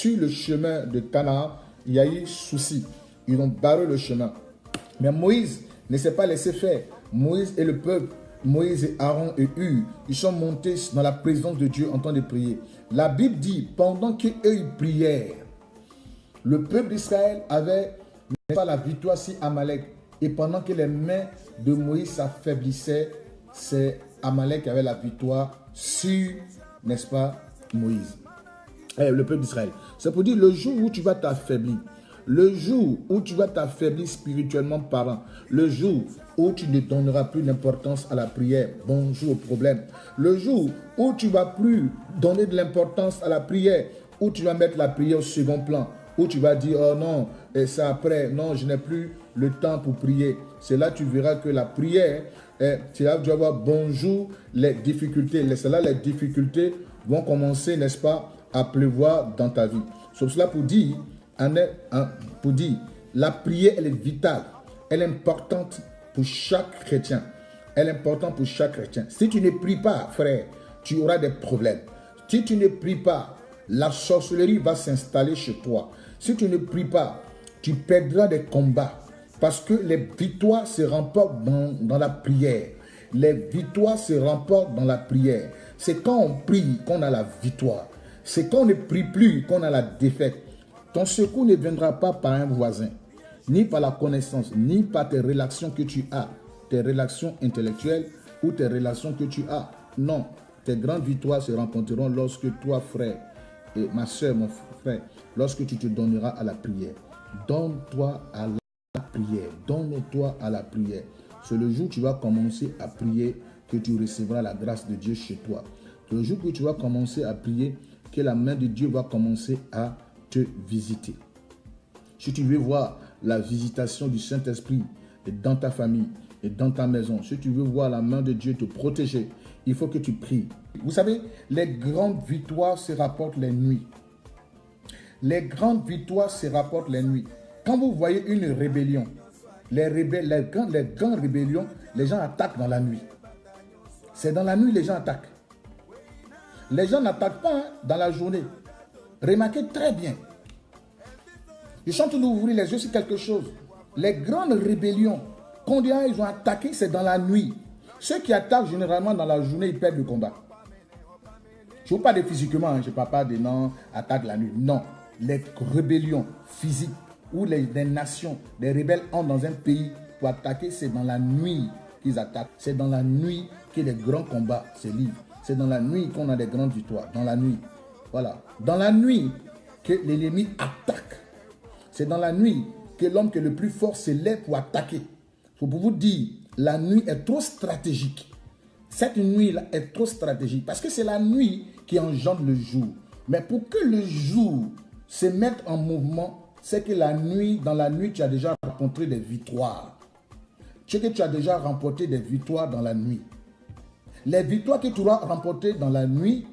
sur le chemin de Canaan, il y a eu souci. Ils ont barré le chemin. Mais Moïse ne s'est pas laissé faire. Moïse et le peuple, Moïse et Aaron et Hur, ils sont montés dans la présence de Dieu en train de prier. La Bible dit, pendant qu'eux ils prièrent, le peuple d'Israël avait, n'est-ce pas, la victoire sur Amalek. Et pendant que les mains de Moïse s'affaiblissaient, c'est Amalek qui avait la victoire sur, n'est-ce pas, Moïse. Le peuple d'Israël. C'est pour dire, le jour où tu vas t'affaiblir, le jour où tu vas t'affaiblir spirituellement parlant, le jour où tu ne donneras plus d'importance à la prière, bonjour au problème, le jour où tu ne vas plus donner de l'importance à la prière, où tu vas mettre la prière au second plan, où tu vas dire, oh non, et ça après, non, je n'ai plus le temps pour prier. C'est là que tu verras que la prière, c'est là que tu vas voir, bonjour, les difficultés. C'est là les difficultés vont commencer, n'est-ce pas, à pleuvoir dans ta vie. C'est cela pour dire, la prière, elle est vitale, elle est importante pour chaque chrétien. Elle est importante pour chaque chrétien. Si tu ne pries pas, frère, tu auras des problèmes. Si tu ne pries pas, la sorcellerie va s'installer chez toi. Si tu ne pries pas, tu perdras des combats. Parce que les victoires se remportent dans la prière. Les victoires se remportent dans la prière. C'est quand on prie qu'on a la victoire. C'est quand on ne prie plus qu'on a la défaite. Ton secours ne viendra pas par un voisin, ni par la connaissance, ni par tes relations que tu as, tes relations intellectuelles ou tes relations que tu as. Non, tes grandes victoires se rencontreront lorsque toi, frère, et ma soeur, mon frère, lorsque tu te donneras à la prière. Donne-toi à la prière. Donne-toi à la prière. C'est le jour où tu vas commencer à prier que tu recevras la grâce de Dieu chez toi. C'est le jour où tu vas commencer à prier que la main de Dieu va commencer à te visiter. Si tu veux voir la visitation du Saint-Esprit dans ta famille et dans ta maison, si tu veux voir la main de Dieu te protéger, il faut que tu pries. Vous savez, les grandes victoires se rapportent les nuits. Les grandes victoires se rapportent les nuits. Quand vous voyez une rébellion, les grandes rébellions, les gens attaquent dans la nuit. C'est dans la nuit que les gens attaquent. Les gens n'attaquent pas dans la journée. Remarquez très bien. Je suis en train d'ouvrir les yeux sur quelque chose. Les grandes rébellions, quand ils ont attaqué, c'est dans la nuit. Ceux qui attaquent généralement dans la journée, ils perdent le combat. Je ne parle pas de physiquement, je ne parle pas de non, attaque la nuit. Non, les rébellions physiques où les nations, les rebelles entrent dans un pays pour attaquer, c'est dans la nuit qu'ils attaquent. C'est dans la nuit que les grands combats se livrent. C'est dans la nuit qu'on a des grandes victoires. Dans la nuit. Voilà. Dans la nuit que l'ennemi attaque. C'est dans la nuit que l'homme qui est le plus fort se lève pour attaquer. Pour vous dire, la nuit est trop stratégique. Cette nuit-là est trop stratégique. Parce que c'est la nuit qui engendre le jour. Mais pour que le jour se mette en mouvement, c'est que la nuit, dans la nuit, tu as déjà rencontré des victoires. C'est que tu as déjà remporté des victoires dans la nuit. Les victoires que tu auras remportées dans la nuit,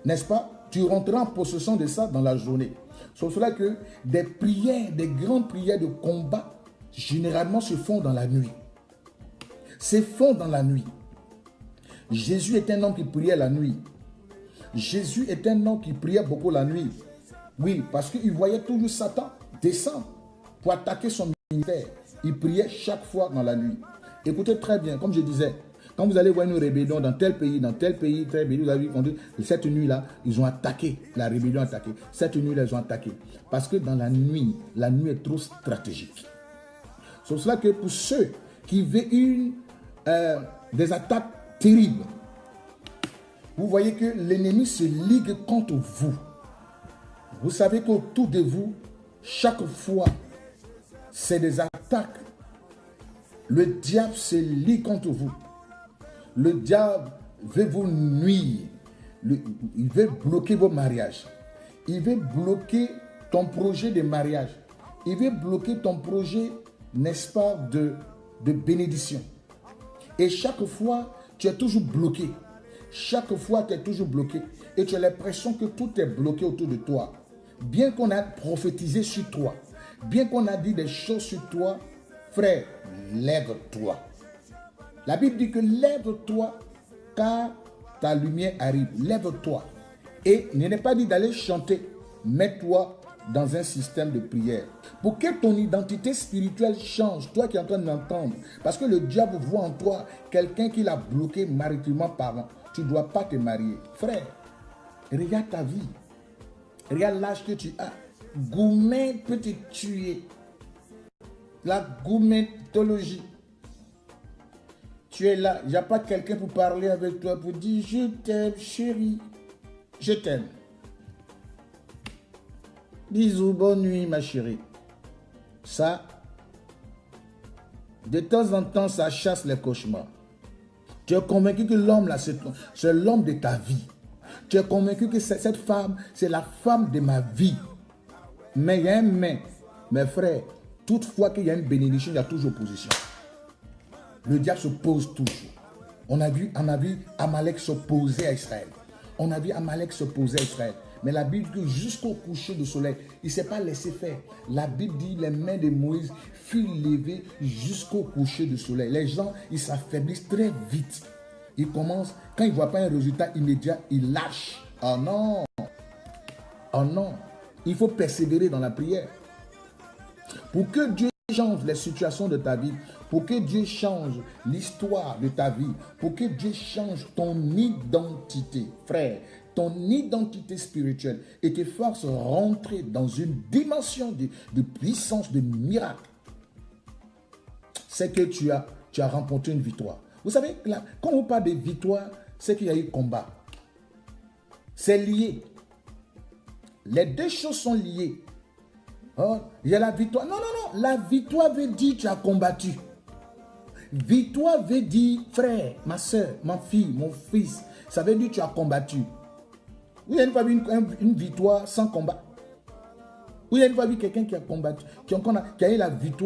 n'est-ce pas? Tu rentreras en possession de ça dans la journée. C'est pour cela que des prières, des grandes prières de combat, généralement se font dans la nuit. Se font dans la nuit. Jésus est un homme qui priait la nuit. Jésus est un homme qui priait beaucoup la nuit. Oui, parce qu'il voyait toujours Satan descendre pour attaquer son ministère. Il priait chaque fois dans la nuit. Écoutez très bien, comme je disais, quand vous allez voir une rébellion dans tel pays, tel pays, vous avez vu, cette nuit-là, ils ont attaqué, la rébellion a attaqué. Cette nuit-là, ils ont attaqué. Parce que dans la nuit est trop stratégique. C'est pour cela que pour ceux qui veulent des attaques terribles, vous voyez que l'ennemi se ligue contre vous. Vous savez qu'autour de vous, chaque fois, c'est des attaques. Le diable se ligue contre vous. Le diable veut vous nuire. Il veut bloquer vos mariages. Il veut bloquer ton projet de mariage. Il veut bloquer ton projet, n'est-ce pas, de bénédiction. Et chaque fois, tu es toujours bloqué. Chaque fois, tu es toujours bloqué. Et tu as l'impression que tout est bloqué autour de toi. Bien qu'on a prophétisé sur toi, bien qu'on a dit des choses sur toi, frère, lève-toi. La Bible dit que lève-toi car ta lumière arrive. Lève-toi. Et il n'est pas dit d'aller chanter. Mets-toi dans un système de prière. Pour que ton identité spirituelle change, toi qui es en train d'entendre, parce que le diable voit en toi quelqu'un qui l'a bloqué maritimalement parlant. Tu ne dois pas te marier. Frère, regarde ta vie. Regarde l'âge que tu as. Goumen peut te tuer. La goumentologie. Tu es là, il n'y a pas quelqu'un pour parler avec toi, pour dire je t'aime chérie, je t'aime. Bisous, bonne nuit ma chérie. Ça, de temps en temps, ça chasse les cauchemars. Tu es convaincu que l'homme là, c'est l'homme de ta vie. Tu es convaincu que cette femme, c'est la femme de ma vie. Mais il y a un mais. Mes frères, toutefois qu'il y a une bénédiction, il y a toujours opposition. Le diable s'oppose toujours. On a vu Amalek s'opposer à Israël. On a vu Amalek s'opposer à Israël. Mais la Bible dit que jusqu'au coucher du soleil, il ne s'est pas laissé faire. La Bible dit que les mains de Moïse furent levées jusqu'au coucher du soleil. Les gens, ils s'affaiblissent très vite. Ils commencent, quand ils ne voient pas un résultat immédiat, ils lâchent. Oh non! Oh non! Il faut persévérer dans la prière. Pour que Dieu change les situations de ta vie, pour que Dieu change l'histoire de ta vie, pour que Dieu change ton identité, frère, ton identité spirituelle et te fasse rentrer dans une dimension de puissance, de miracle, c'est que tu as remporté une victoire. Vous savez, là, quand on parle de victoire, c'est qu'il y a eu combat. C'est lié. Les deux choses sont liées. Oh, il y a la victoire. Non, non, non. La victoire veut dire que tu as combattu. Victoire veut dire, frère, ma soeur, ma fille, mon fils. Ça veut dire que tu as combattu. Vous avez une fois vu une victoire sans combat? Vous avez une fois vu quelqu'un qui a combattu, qui a eu la victoire